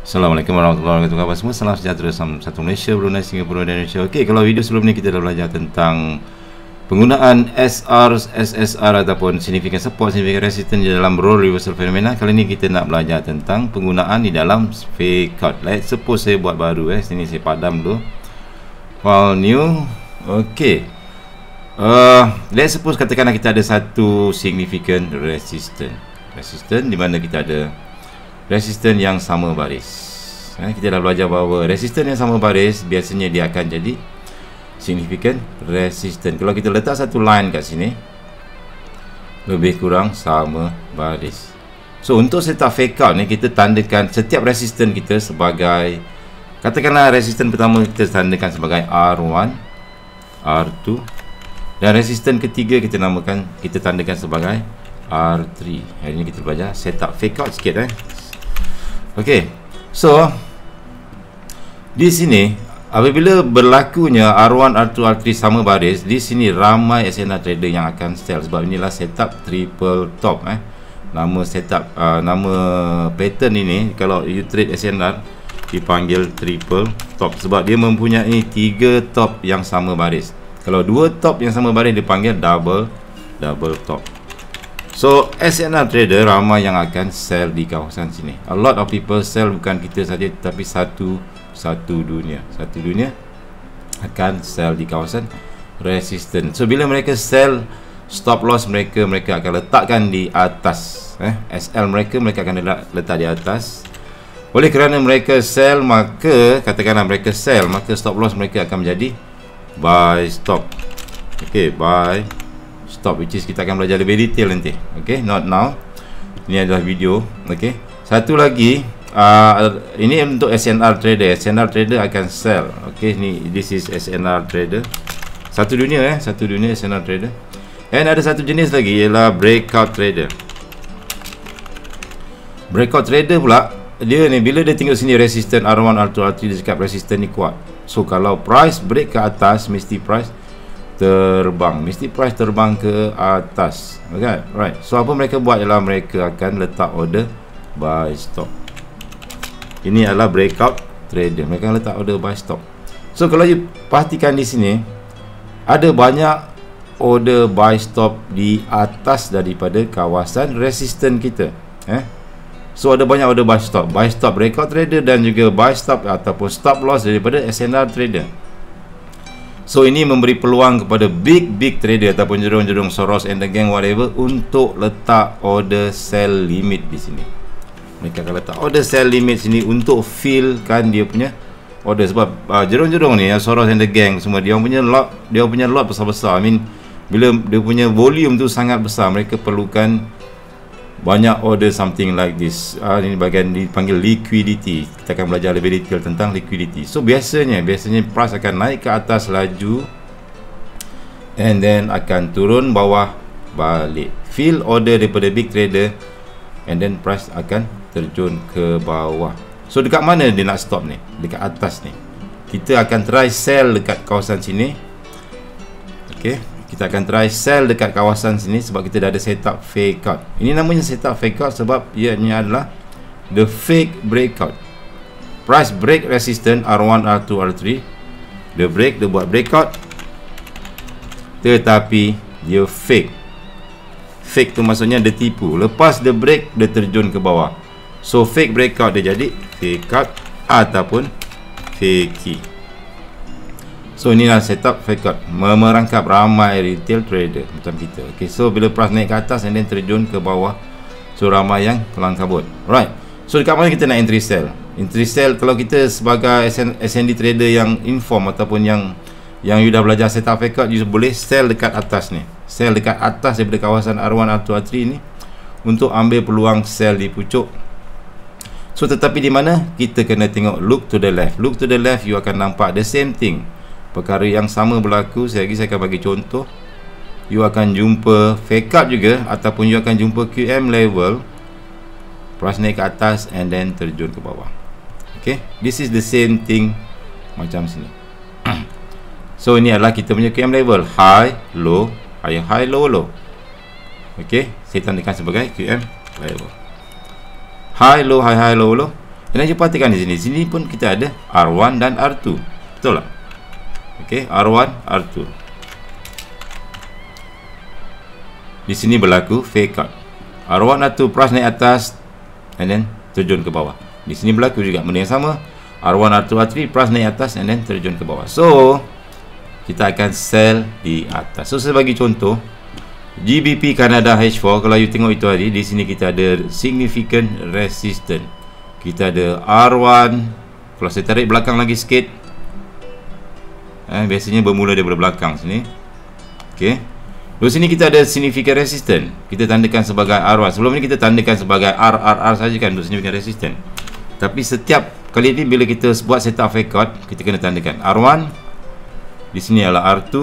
Assalamualaikum warahmatullahi wabarakatuh. Semua salam sejahtera, salam satu Malaysia, Brunei, Singapura dan Indonesia. Okey, kalau video sebelum ni kita dah belajar tentang penggunaan SR, SSR ataupun significant support, significant resistance di dalam role reversal fenomena. Kali ni kita nak belajar tentang penggunaan di dalam fake out. Let's suppose saya buat baru sini saya padam dulu. File new. Okey. Let's suppose katakanlah kita ada satu significant resistance. Resistance di mana kita ada resistance yang sama baris. Kita dah belajar bahawa resistance yang sama baris biasanya dia akan jadi significant resistance. Kalau kita letak satu line kat sini, lebih kurang sama baris. So untuk setup fake out ni, kita tandakan setiap resistance kita sebagai, katakanlah resistance pertama kita tandakan sebagai R1, R2, dan resistance ketiga kita tandakan sebagai R3. Hari ni kita belajar setup fake out sikit Okey, so di sini apabila berlakunya R1, R2, R3 sama baris, di sini ramai SNR trader yang akan sell sebab inilah setup triple top. Nama setup nama pattern ini kalau you trade SNR dipanggil triple top sebab dia mempunyai 3 top yang sama baris. Kalau 2 top yang sama baris dipanggil double top. So SNR trader ramai yang akan sell di kawasan sini. A lot of people sell, bukan kita saja tetapi satu dunia akan sell di kawasan resistance. So bila mereka sell, stop loss mereka akan letakkan di atas. SL mereka akan letak di atas. Oleh kerana mereka sell, maka katakanlah mereka sell, maka stop loss mereka akan menjadi buy stop. Okay, buy stop, which is kita akan belajar lebih detail nanti. Okay, not now. Ini adalah video. Okay, satu lagi, ini untuk SNR trader. SNR trader akan sell. Okay, ni this is SNR trader. Satu dunia SNR trader. And ada satu jenis lagi ialah breakout trader. Breakout trader pula, dia ni bila dia tengok sini resistance R1, R2, R3, dia cakap resistance ni kuat. So kalau price break ke atas, mesti price terbang ke atas. Okay, right. So apa mereka buat ialah mereka akan letak order buy stop. Ini adalah breakout trader. Mereka akan letak order buy stop. So kalau you perhatikan di sini, ada banyak order buy stop di atas daripada kawasan resistance kita. So ada banyak order buy stop breakout trader dan juga buy stop ataupun stop loss daripada SNR trader. So ini memberi peluang kepada big trader ataupun jerung-jerung Soros and the gang whatever untuk letak order sell limit di sini. Mereka akan letak order sell limit sini untuk fillkan dia punya order sebab jerung-jerung ni Soros and the gang semua dia punya lot besar-besar. I mean bila dia punya volume tu sangat besar, mereka perlukan banyak order something like this. Ini bahagian dipanggil liquidity. Kita akan belajar lebih detail tentang liquidity. So biasanya price akan naik ke atas laju and then akan turun bawah balik, fill order daripada big trader, and then price akan terjun ke bawah. So dekat mana dia nak stop ni? Dekat atas ni. Kita akan try sell dekat kawasan sini. Okay, kita akan try sell dekat kawasan sini sebab kita dah ada setup fake out. Ini namanya setup fake out sebab ianya adalah the fake breakout. Price break resistance R1, R2, R3. Dia buat breakout, tetapi dia fake. Fake tu maksudnya dia tipu. Lepas dia break, dia terjun ke bawah. So fake breakout dia jadi fake out ataupun fakey. So inilah setup fake out, merangkap ramai retail trader macam kita. Okay, so bila price naik ke atas and then terjun ke bawah, so ramai yang kelang kabut. Right, so dekat mana kita nak entry sell? Entry sell kalau kita sebagai SND trader yang inform ataupun yang you dah belajar setup fake out, you boleh sell dekat atas ni. Sell dekat atas daripada kawasan R1, R2, R3 ni untuk ambil peluang sell di pucuk. So tetapi di mana? Kita kena tengok look to the left. Look to the left, you akan nampak the same thing. Perkara yang sama berlaku. Saya akan bagi contoh. You akan jumpa fake out juga ataupun you akan jumpa QM level, price naik ke atas and then terjun ke bawah. Okay, this is the same thing macam sini. So ini adalah kita punya QM level, high, low, high, low. Okay, saya tandakan sebagai QM level. High, low, high, low. Dan you perhatikan di sini. Sini pun kita ada R1 dan R2. Betul tak? Okey, R1, R2. Di sini berlaku fake out. R1, R2 price naik atas and then terjun ke bawah. Di sini berlaku juga benda yang sama. R1, R2, R3 price naik atas and then terjun ke bawah. So kita akan sell di atas. So saya bagi contoh GBP Canada H4. Kalau you tengok itu tadi, di sini kita ada significant resistance. Kita ada R1. Kalau saya tarik belakang lagi sikit, biasanya bermula daripada belakang sini. Okey. Di sini kita ada significant resistance. Kita tandakan sebagai R1. Sebelum ni kita tandakan sebagai RRR saja kan untuk significant resistance. Tapi setiap kali ni bila kita buat setup fake out, kita kena tandakan R1. Di sini adalah R2.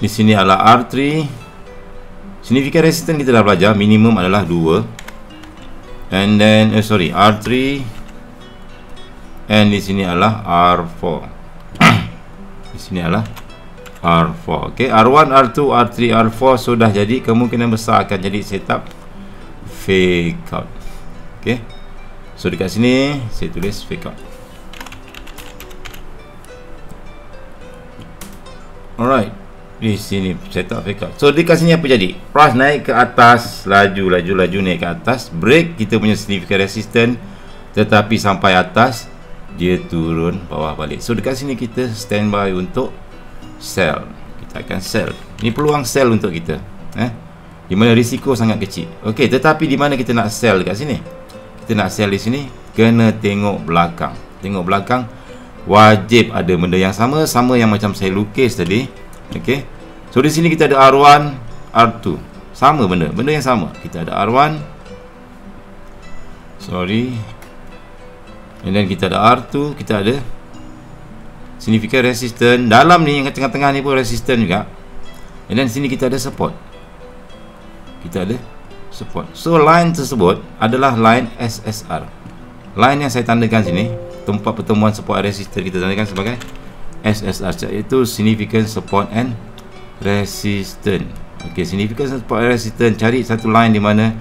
Di sini adalah R3. Significant resistance kita dah belajar, minimum adalah 2. And then R3. And di sini adalah R4. Di sini adalah R4. Okey, R1, R2, R3, R4 sudah jadi. Kemungkinan besar akan jadi setup fake out. Okey. So dekat sini saya tulis fake out. Alright. Di sini setup fake out. So dekat sini apa jadi? Price naik ke atas, laju naik ke atas, break kita punya significant resistance, tetapi sampai atas dia turun bawah balik. So dekat sini kita standby untuk sell. Kita akan sell. Ini peluang sell untuk kita. Di mana risiko sangat kecil. Okey, tetapi di mana kita nak sell dekat sini? Kita nak sell di sini, kena tengok belakang. Tengok belakang, wajib ada benda yang sama yang macam saya lukis tadi. Okey. So di sini kita ada R1, R2. Sama benda yang sama. Kita ada R1. Sorry. And then kita ada R2, kita ada significant resistance. Dalam ni yang tengah-tengah ni pun resistance juga. And then sini kita ada support. Kita ada support. So line tersebut adalah line SSR. Line yang saya tandakan sini, tempat pertemuan support resistance, kita tandakan sebagai SSR, iaitu significant support and resistance. Okey, significant support and resistance, cari satu line di mana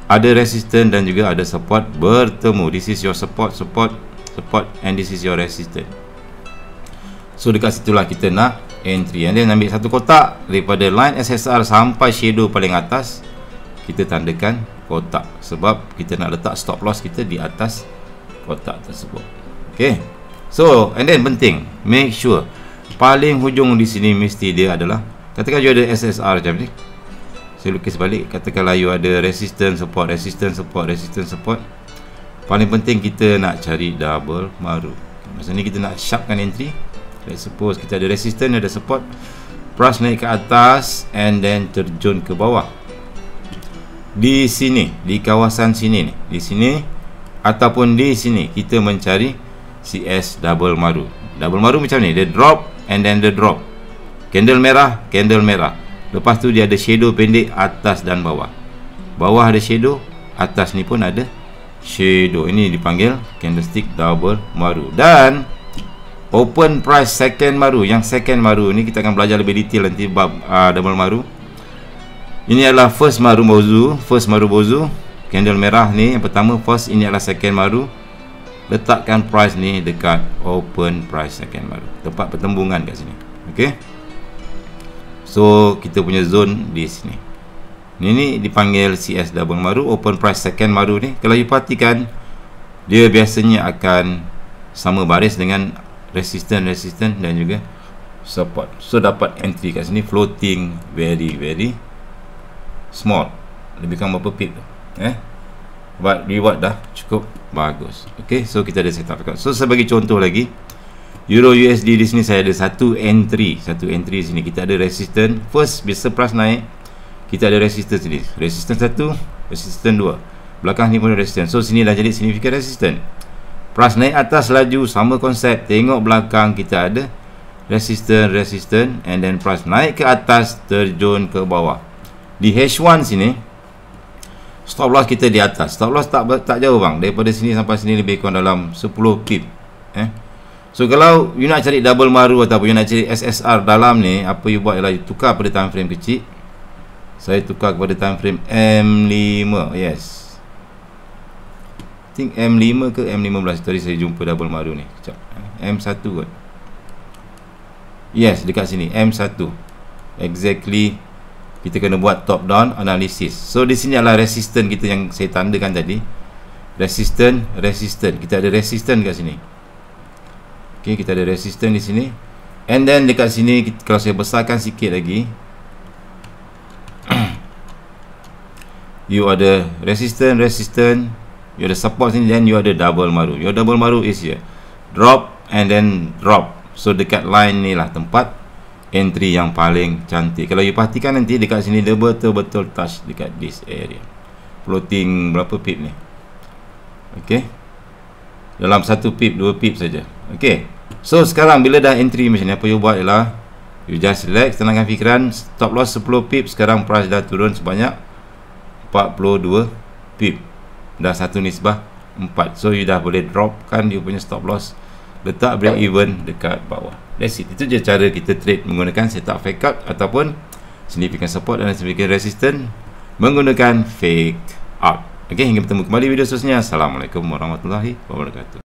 ada resistance dan juga ada support bertemu. This is your support, and this is your resistance. So dekat situlah kita nak entry. And then ambil satu kotak daripada line SSR sampai shadow paling atas, kita tandakan kotak, sebab kita nak letak stop loss kita di atas kotak tersebut. Okey. So, and then penting, make sure paling hujung di sini mesti dia adalah, katakan you ada SSR macam ni, saya lukis balik, katakanlah you ada resistance support. Paling penting kita nak cari double maru. Masa ni kita nak sharpkan entry. Let's suppose kita ada resistance, ada support, price naik ke atas and then terjun ke bawah. Di sini, di kawasan sini ni, di sini ataupun di sini kita mencari CS double maru. Double maru macam ni, dia drop and then dia drop. Candle merah. Lepas tu dia ada shadow pendek atas dan bawah. Bawah ada shadow, atas ni pun ada shadow. Ini dipanggil candlestick double maru. Dan open price second maru. Yang second maru ni kita akan belajar lebih detail nanti bab double maru. Ini adalah first maru bozu. Candle merah ni yang pertama, first. Ini adalah second maru. Letakkan price ni dekat open price second maru, tempat pertembungan kat sini. Okey. So kita punya zone di sini. Ini dipanggil CS double maru. Open price second maru ni, kalau you perhatikan, dia biasanya akan sama baris dengan resistance dan juga support. So dapat entry kat sini, floating very small. Lebih kurang berapa pip tu? But reward dah cukup bagus. Okay, so kita ada setup. So saya bagi contoh lagi, Euro USD di sini saya ada satu entry sini. Kita ada resistance. First, bila price naik, kita ada resistance sini. Resistance 1, resistance 2. Belakang ni pun resistance. So sini dah jadi significant resistance. Price naik atas laju, sama konsep. Tengok belakang, kita ada resistance and then price naik ke atas, terjun ke bawah. Di H1 sini stop loss kita di atas. Stop loss tak jauh bang, daripada sini sampai sini lebih kurang dalam 10 pip. So kalau you nak cari double maru ataupun you nak cari SSR dalam ni, apa you buat ialah you tukar pada time frame kecil. Saya tukar kepada time frame M5. Yes, think M5 ke M15. Tadi saya jumpa double maru ni. Sekejap. M1 kot. Yes, dekat sini M1. Exactly. Kita kena buat top down analysis. So di sini adalah resistance kita yang saya tandakan tadi. Resistance. Kita ada resistance kat sini. Okay, kita ada resistance di sini. And then dekat sini kalau saya besarkan sikit lagi, you ada resistance, you ada support sini, then you ada double maru. Your double maru is here. Drop and then drop. So dekat line ni lah tempat entry yang paling cantik. Kalau you perhatikan nanti dekat sini dia betul-betul touch dekat this area. Floating berapa pip ni? Okay, dalam 1 pip, 2 pip saja. Okay, so sekarang bila dah entry macam ni, apa you buat ialah you just relax, tenangkan fikiran. Stop loss 10 pip. Sekarang price dah turun sebanyak 42 pip. Dah satu nisbah 4. So you dah boleh dropkan you punya stop loss, letak break even dekat bawah. That's it. Itu je cara kita trade menggunakan setup fake out ataupun significant support dan significant resistance menggunakan fake out. Okay, hingga bertemu kembali video seterusnya. Assalamualaikum warahmatullahi wabarakatuh.